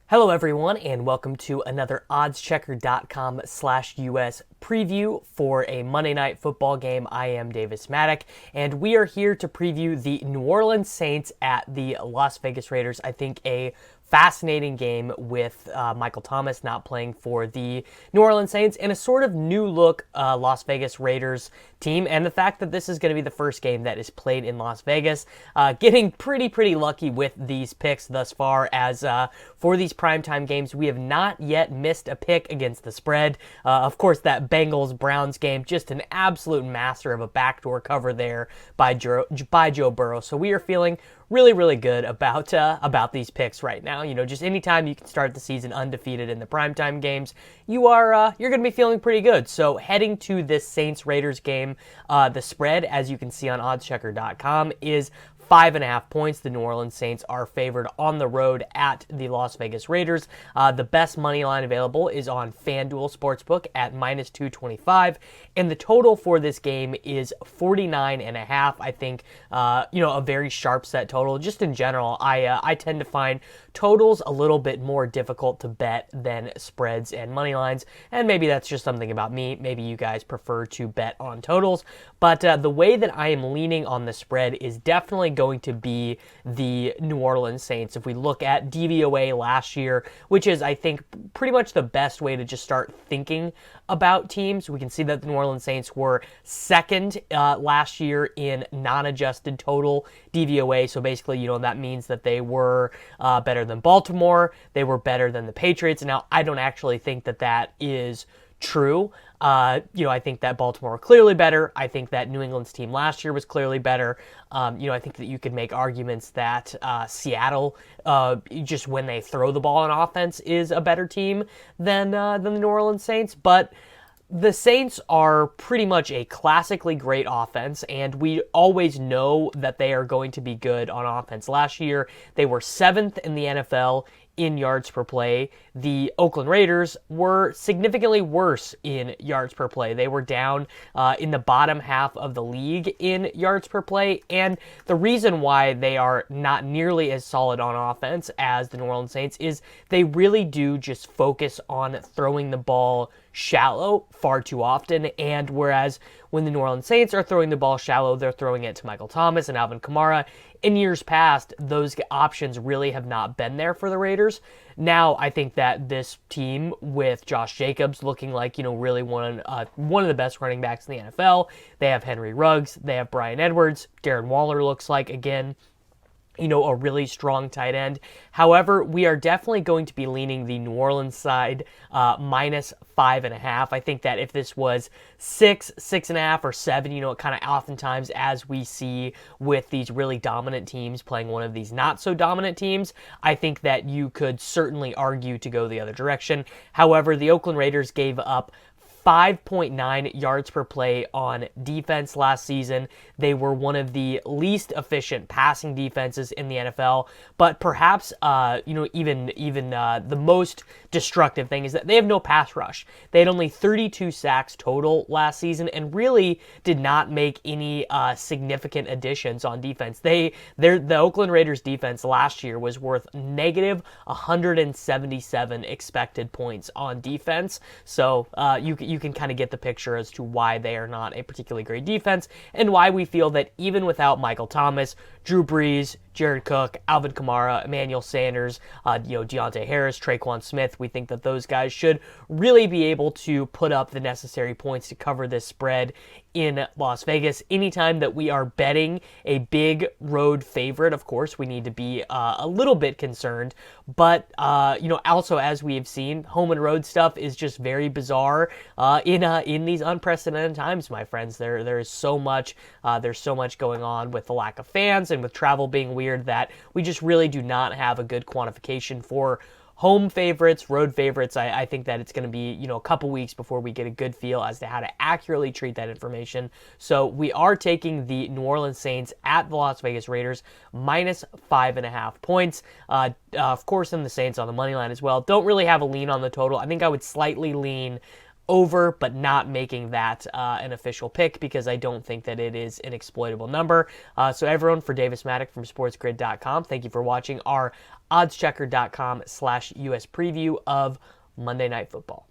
Hello everyone, and welcome to another oddschecker.com/US preview for a Monday Night Football game. I am Davis Mattek, and we are here to preview the New Orleans Saints at the Las Vegas Raiders. I think a fascinating game with Michael Thomas not playing for the New Orleans Saints and a sort of new look Las Vegas Raiders team, and the fact that this is going to be the first game that is played in Las Vegas. Getting pretty lucky with these picks thus far, as for these primetime games, we have not yet missed a pick against the spread. Of course, that Bengals-Browns game, just an absolute master of a backdoor cover there by Joe Burrow. So we are feeling really good about these picks right now. You know, just anytime you can start the season undefeated in the primetime games, you're going to be feeling pretty good. So heading to this Saints-Raiders game, the spread, as you can see on oddschecker.com, is 5.5 points. The New Orleans Saints are favored on the road at the Las Vegas Raiders. The best money line available is on FanDuel Sportsbook at -225, and the total for this game is 49.5. I think, a very sharp set total. Just in general, I tend to find totals a little bit more difficult to bet than spreads and money lines, and maybe that's just something about me. Maybe you guys prefer to bet on totals, but the way that I am leaning on the spread is definitely going to be the New Orleans Saints. If we look at DVOA last year, which is, I think, pretty much the best way to just start thinking about teams, we can see that the New Orleans Saints were second last year in non-adjusted total DVOA. So basically, that means that they were better than Baltimore. They were better than the Patriots. Now, I don't actually think that that is true. I think that Baltimore were clearly better. I think that New England's team last year was clearly better. I think that you could make arguments that Seattle, just when they throw the ball on offense, is a better team than the New Orleans Saints. But the Saints are pretty much a classically great offense, and we always know that they are going to be good on offense. Last year, they were 7th in the NFL in yards per play. The Oakland Raiders were significantly worse in yards per play. They were down in the bottom half of the league in yards per play, and the reason why they are not nearly as solid on offense as the New Orleans Saints is they really do just focus on throwing the ball shallow far too often, and whereas when the New Orleans Saints are throwing the ball shallow, they're throwing it to Michael Thomas and Alvin Kamara. In years past, those options really have not been there for the Raiders. Now, I think that this team with Josh Jacobs looking like, really one of the best running backs in the NFL. They have Henry Ruggs. They have Bryan Edwards. Darren Waller looks like, again, a really strong tight end. However, we are definitely going to be leaning the New Orleans side -5.5. I think that if this was 6.5, or 7, it kind of oftentimes, as we see with these really dominant teams playing one of these not so dominant teams, I think that you could certainly argue to go the other direction. However, the Oakland Raiders gave up 5.9 yards per play on defense last season. They were one of the least efficient passing defenses in the NFL, but perhaps, even the most destructive thing is that they have no pass rush. They had only 32 sacks total last season and really did not make any significant additions on defense. The Oakland Raiders defense last year was worth negative 177 expected points on defense. So you can kind of get the picture as to why they are not a particularly great defense, and why we feel that even without Michael Thomas, Drew Brees, Jared Cook, Alvin Kamara, Emmanuel Sanders, Deontay Harris, Traquan Smith, we think that those guys should really be able to put up the necessary points to cover this spread in Las Vegas. Anytime that we are betting a big road favorite, of course, we need to be a little bit concerned. But, also, as we have seen, home and road stuff is just very bizarre in these unprecedented times, my friends. There is so much, there's so much going on with the lack of fans and with travel being weird, that we just really do not have a good quantification for home favorites, road favorites. I think that it's going to be, a couple weeks before we get a good feel as to how to accurately treat that information. So we are taking the New Orleans Saints at the Las Vegas Raiders -5.5 points. Of course, in the Saints on the money line as well. Don't really have a lean on the total. I think I would slightly lean over, but not making that an official pick because I don't think that it is an exploitable number. So everyone, for Davis Mattek from SportsGrid.com, thank you for watching our oddschecker.com/US preview of Monday Night Football.